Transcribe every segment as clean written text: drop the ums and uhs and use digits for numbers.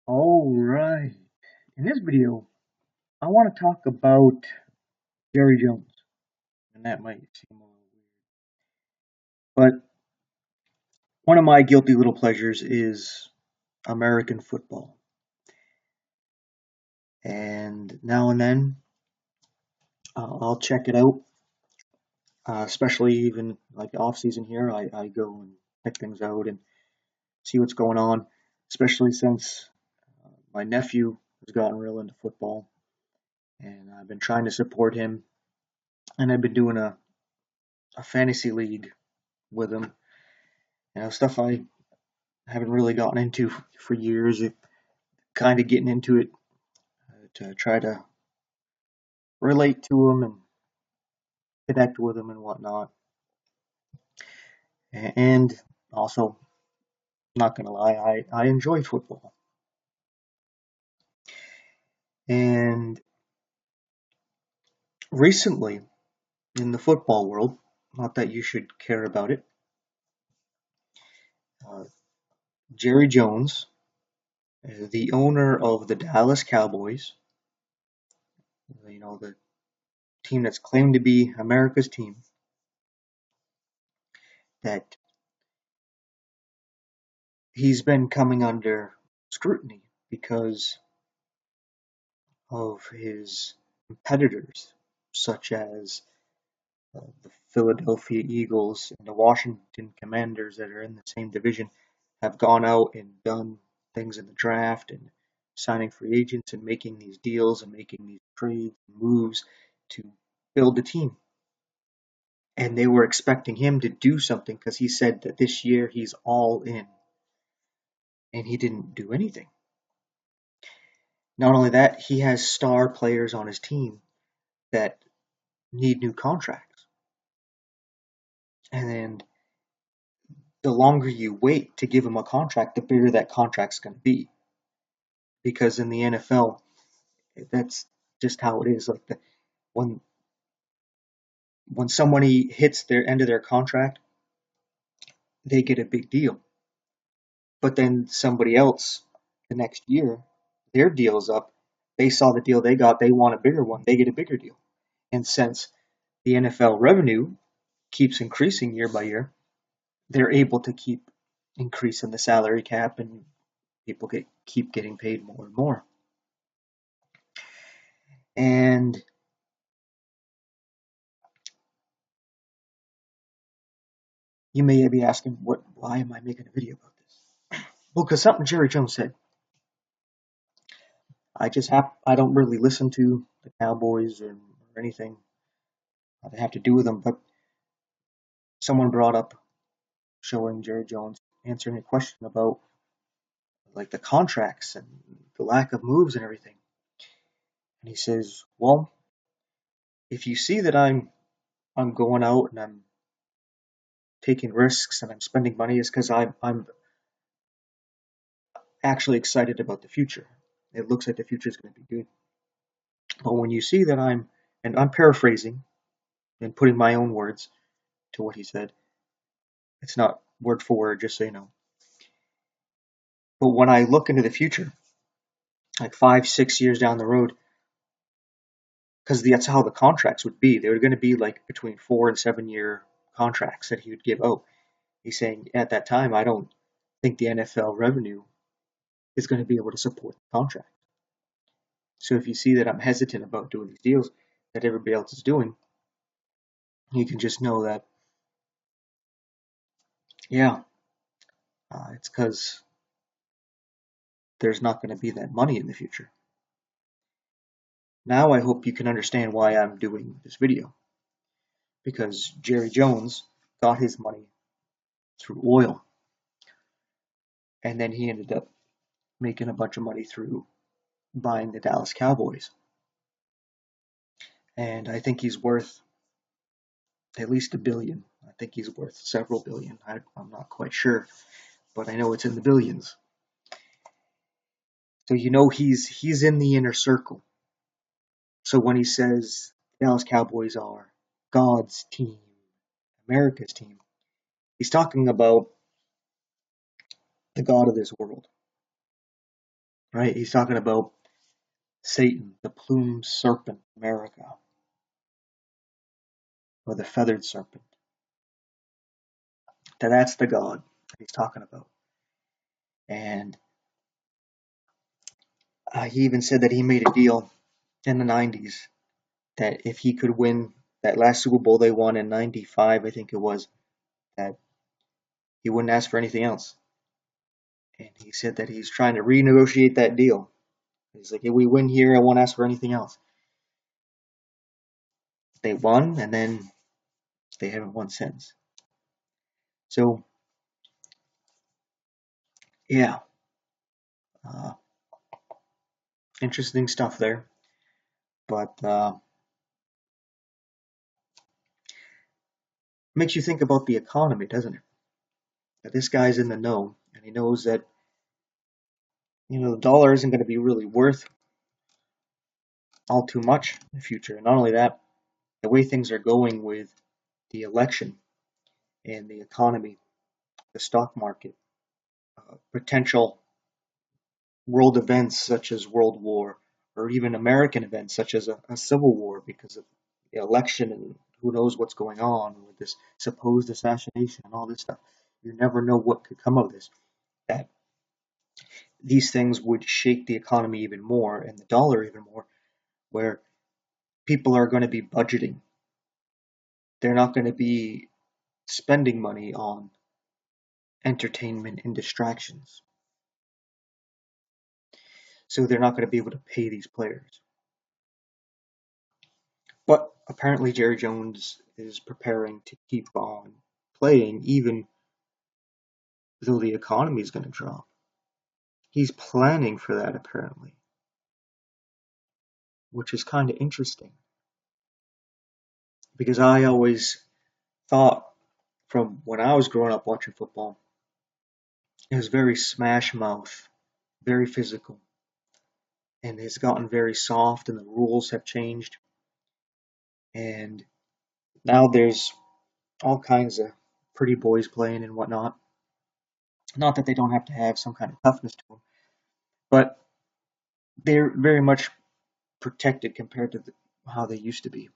Alright, in this video, I want to talk about Jerry Jones, and that might seem a little weird, but one of my guilty little pleasures is American football, and now and then I'll check it out, especially even like off season here, I go and check things out and see what's going on, especially since my nephew has gotten real into football, and I've been trying to support him, and I've been doing a fantasy league with him. Stuff I haven't really gotten into for years. Kind of getting into it to try to relate to them and connect with them and whatnot. And also, not gonna lie, I enjoy football. And recently, in the football world, not that you should care about it, uh, Jerry Jones, the owner of the Dallas Cowboys, the team that's claimed to be America's team, that he's been coming under scrutiny because of his competitors, such as the Philadelphia Eagles and the Washington Commanders that are in the same division, have gone out and done things in the draft and signing free agents and making these deals and making these trades and moves to build the team. And they were expecting him to do something because he said that this year he's all in, and he didn't do anything. Not only that, he has star players on his team that need new contracts. And the longer you wait to give him a contract, the bigger that contract's going to be. Because in the NFL, that's just how it is. When when somebody hits their end of their contract, they get a big deal. But then somebody else the next year, their deal's up. They saw the deal they got, they want a bigger one, they get a bigger deal. And since the NFL revenue keeps increasing year by year, they're able to keep increasing the salary cap, and people keep getting paid more and more. And you may be asking, why am I making a video about this? Well, because something Jerry Jones said. I don't really listen to the Cowboys or anything that have to do with them, but someone brought up showing Jerry Jones answering a question about like the contracts and the lack of moves and everything. And he says, well, if you see that I'm going out and I'm taking risks and I'm spending money, is because I'm actually excited about the future. It looks like the future is going to be good. But when you see that and I'm paraphrasing and putting my own words to what he said, it's not word for word, just so you know. But when I look into the future, like 5, 6 years down the road, because that's how the contracts would be. They were going to be like between 4 and 7 year contracts that he would give out. He's saying at that time, I don't think the NFL revenue is going to be able to support the contract. So if you see that I'm hesitant about doing these deals that everybody else is doing, you can just know that, yeah, it's because there's not going to be that money in the future. Now I hope you can understand why I'm doing this video. Because Jerry Jones got his money through oil, and then he ended up making a bunch of money through buying the Dallas Cowboys. And I think he's worth at least $1 billion. I think he's worth several billion. I'm not quite sure, but I know it's in the billions. So he's in the inner circle. So when he says the Dallas Cowboys are God's team, America's team, he's talking about the God of this world. right? He's talking about Satan, the plumed serpent, America, or the feathered serpent. That's the God that he's talking about. And he even said that he made a deal in the 90s that if he could win that last Super Bowl they won in 95, I think it was, that he wouldn't ask for anything else. And he said that he's trying to renegotiate that deal. He's like, if we win here, I won't ask for anything else. They won, and then they haven't won since. So, yeah, uh, interesting stuff there. But makes you think about the economy, doesn't it? That this guy's in the know, and he knows that the dollar isn't going to be really worth all too much in the future. And not only that, the way things are going with the election and the economy, the stock market, potential world events such as World War, or even American events such as a civil war because of the election and who knows what's going on with this supposed assassination and all this stuff. You never know what could come of this. That these things would shake the economy even more and the dollar even more, where people are going to be budgeting. They're not going to be spending money on entertainment and distractions. So they're not going to be able to pay these players. But apparently Jerry Jones is preparing to keep on playing even though the economy is going to drop. He's planning for that apparently, which is kind of interesting because I always thought from when I was growing up watching football, it was very smash mouth, very physical, and it's gotten very soft and the rules have changed. And now there's all kinds of pretty boys playing and whatnot. Not that they don't have to have some kind of toughness to them, but they're very much protected compared to how they used to be.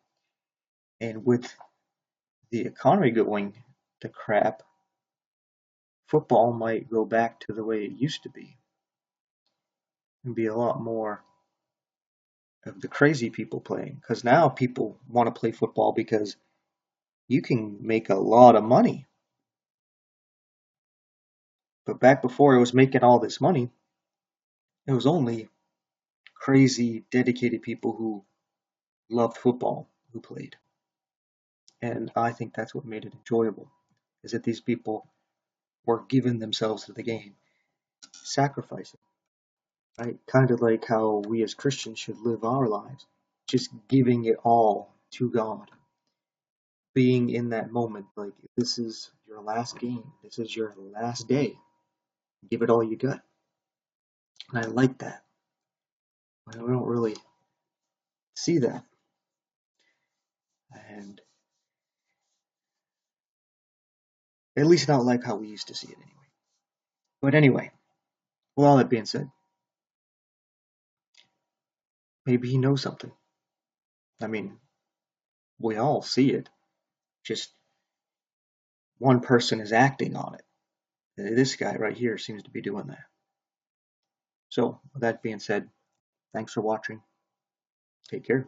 And with the economy going to crap, football might go back to the way it used to be and be a lot more of the crazy people playing. Because now people want to play football because you can make a lot of money. But back before I was making all this money, it was only crazy, dedicated people who loved football who played. And I think that's what made it enjoyable, is that these people were giving themselves to the game, sacrificing, right? Kind of like how we as Christians should live our lives, just giving it all to God, being in that moment, like this is your last game, this is your last day, give it all you got. And I like that. I don't really see that, and at least not like how we used to see it anyway. But anyway, with all that being said, maybe he knows something. I mean, we all see it, just one person is acting on it. This guy right here seems to be doing that. So, with that being said, thanks for watching. Take care.